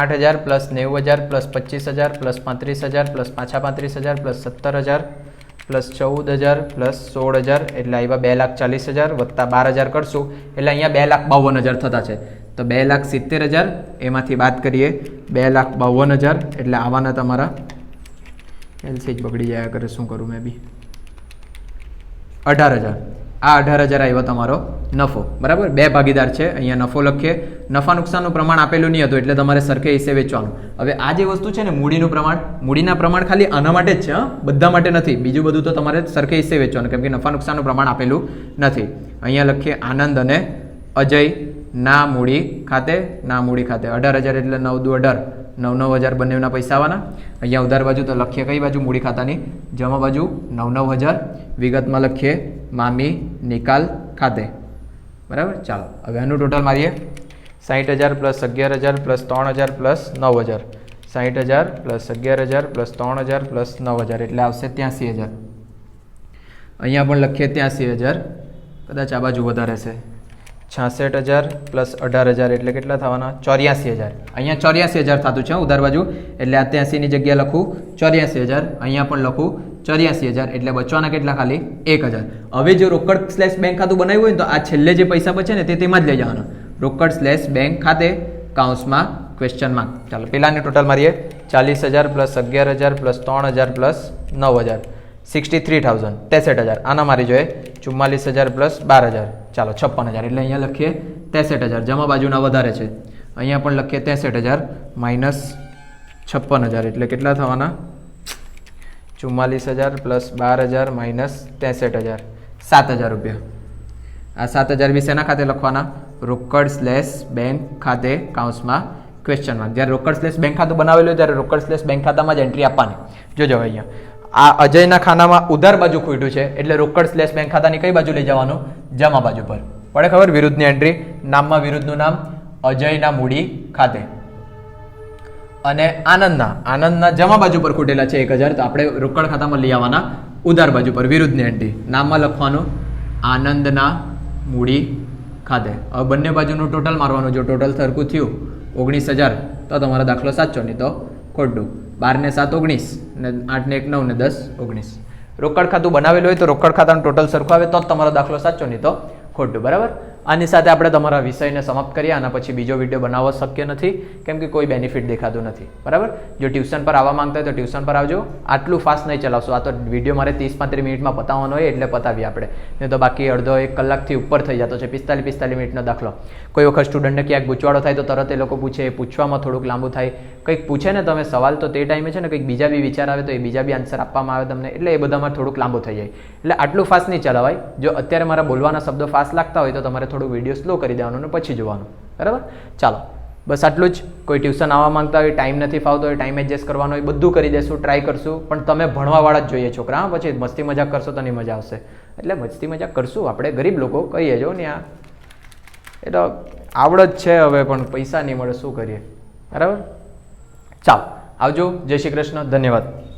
Speaker 1: 8,000 પ્લસ 90,000 પ્લસ 25,000 પ્લસ 35,000 પ્લસ પાછા 35,000 પ્લસ 17,000 પ્લસ 14,000 પ્લસ 16,000 એટલે આવ્યા 2,40,000 વત્તા 12,000 કરશું એટલે અહીંયા 2,52,000 થતા છે. તો 2,70,000 એમાંથી બાદ કરીએ 2,52,000 એટલે આવાના તમારા એલસી જ બગડી જાય કરે. શું કરું મેં બી 18,000. આ 18,000 આવ્યો તમારો નફો. બરાબર. બે ભાગીદાર છે અહીંયા નફો લખીએ. નફા નુકસાનનું પ્રમાણ આપેલું નહીં હતું એટલે તમારે સરખે હિસ્સે વેચવાનું. હવે આ જે વસ્તુ છે ને મૂડીનું પ્રમાણ, મૂડીના પ્રમાણ ખાલી આના માટે જ છે, બધા માટે નથી. બીજું બધું તો તમારે સરખે હિસ્સે વેચવાનું કેમ કે નફા નુકસાનનું પ્રમાણ આપેલું નથી. અહીંયા લખીએ આનંદ અને અજય ના મૂડી ખાતે. ના મૂડી ખાતે 18,000 એટલે 9 દુ 18 9,000 બંનેના પૈસા આવવાના. અહીંયા ઉધાર બાજુ તો લખીએ કઈ બાજુ? મૂડી ખાતાની. જમા બાજુ 9,000. વિગતમાં લખીએ મામી નિકાલ ખાતે. બરાબર. ચાલો હવે આનું ટોટલ મારીએ. 60,000 plus 11,000 plus 3,000 plus 9,000. 60,000 plus 11,000 plus 3,000 plus 9,000 એટલે આવશે 83,000. અહીંયા પણ લખીએ 83,000. કદાચ આ બાજુ વધારે છે. 66,000 પ્લસ 18,000 એટલે કેટલા થવાના? 84,000. અહીંયા 84,000 થતું છે ઉધાર બાજુ એટલે આ 83ની જગ્યાએ લખું 84,000. અહીંયા પણ લખું 84,000 એટલે બચવાના કેટલા? ખાલી 1,000. હવે જો રોકડ સ્લેશ બેંક ખાતું બનાવ્યું હોય ને તો આ છેલ્લે જે પૈસા બચે ને તેમાં જ લઈ જવાના. રોકડ સ્લેશ બેંક ખાતે કાઉન્સમાં ક્વેશ્ચન માર્ક. ચાલો પેલાની ટોટલ મારીએ. 40,000 પ્લસ 11,000 પ્લસ 3,000 પ્લસ 9,000 63,000 63,000. આના મારી જોઈએ 44,000 પ્લસ 12,000 ચાલો 56,000 એટલે અહીંયા લખીએ 63,000. જમા બાજુના વધારે છે. અહીંયા પણ લખીએ 63,000 માઇનસ 56,000 એટલે કેટલા થવાના? 44,000 પ્લસ 12,000 માઇનસ 63,000 7,000 રૂપિયા. આ 7,000 બી શેના ખાતે લખવાના? રોકડ સ્લેશ બેંક ખાતે કાઉન્સમાં ક્વેશ્ચન માર્ક. જ્યારે રોકડ સ્લેશ બેંક ખાતું બનાવેલું હોય ત્યારે રોકડ સ્લેશ બેંક ખાતામાં જ એન્ટ્રી આપવાની. જોજો અહીંયા આ અજયના ખાનામાં ઉધાર બાજુ ખૂટ્યું છે એટલે રોકડ સ્લેશ બેંક ખાતાની કઈ બાજુ લઈ જવાનું? જમા બાજુ પર. પડે ખબર? વિરુદ્ધની એન્ટ્રી. નામમાં વિરુદ્ધનું નામ અજયના મૂડી ખાતે અને આનંદના જમા બાજુ પર ખૂટેલા છે 1,000 તો આપણે રોકડ ખાતામાં લઈ આવવાના ઉધાર બાજુ પર. વિરુદ્ધની એન્ટ્રી. નામમાં લખવાનું આનંદના મૂડી ખાતે. હવે બંને બાજુનું ટોટલ મારવાનું. જો ટોટલ સરખું થયું 19,000 તો તમારો દાખલો સાચો, નહીં તો ખોટું. 12 ને 7 19 ને 8 ને 1 9 ને 10 19. રોકડ ખાતું બનાવેલું હોય તો રોકડ ખાતાનું ટોટલ સરખું આવે તો જ તમારો દાખલો સાચો, નહીં તો ખોટું. બરાબર. આની સાથે આપણે તમારા વિષયને સમાપ્ત કરીએ. આના પછી બીજો વિડીયો બનાવવો શક્ય નથી કેમ કે કોઈ બેનિફિટ દેખાતું નથી. બરાબર. જો ટ્યુશન પર આવવા માંગતા હોય તો ટ્યુશન પર આવજો. આટલું ફાસ્ટ નહીં ચલાવશો. આ તો વિડીયો મારે 30-35 મિનિટમાં પતાવવાનો હોય એટલે પતાવીએ આપણે. નહીં તો બાકી અડધો 1 કલાકથી ઉપર થઈ જતો છે. 45 મિનિટનો દાખલો. કોઈ વખત સ્ટુડન્ટને ક્યાંક ગૂંચવાડો થાય તો તરત એ લોકો પૂછે. પૂછવામાં થોડુંક લાંબુ થાય. કંઈક પૂછે ને તમે સવાલ તો તે ટાઈમે છે ને કંઈક બીજા બી વિચાર આવે તો એ બીજા બી આન્સર આપવામાં આવે તમને. એટલે એ બધામાં થોડુંક લાંબુ થઈ જાય. એટલે આટલું ફાસ્ટ નહીં ચલાવાય. જો અત્યારે મારા બોલવાના શબ્દો ફાસ્ટ લાગતા હોય તો તમારે થોડું વિડીયો સ્લો કરી દેવાનું અને પછી જોવાનું. બરાબર. ચાલો બસ આટલું જ. કોઈ ટ્યુશન આવવા માંગતા હોય, ટાઈમ નથી ફાવતો હોય, ટાઈમ એડજસ્ટ કરવાનો હોય, બધું કરી દેશું, ટ્રાય કરશું, પણ તમે ભણવાવાળા જ જોઈએ છોકરા. હા, પછી મસ્તી મજાક કરશો તો નહીં મજા આવશે. એટલે મસ્તી મજાક કરશું આપણે, ગરીબ લોકો કહીએ જો ને. આ એ તો આવડત છે હવે, પણ પૈસા નહીં મળે, શું કરીએ? બરાબર. ચાલો આવજો. જય શ્રી કૃષ્ણ. ધન્યવાદ.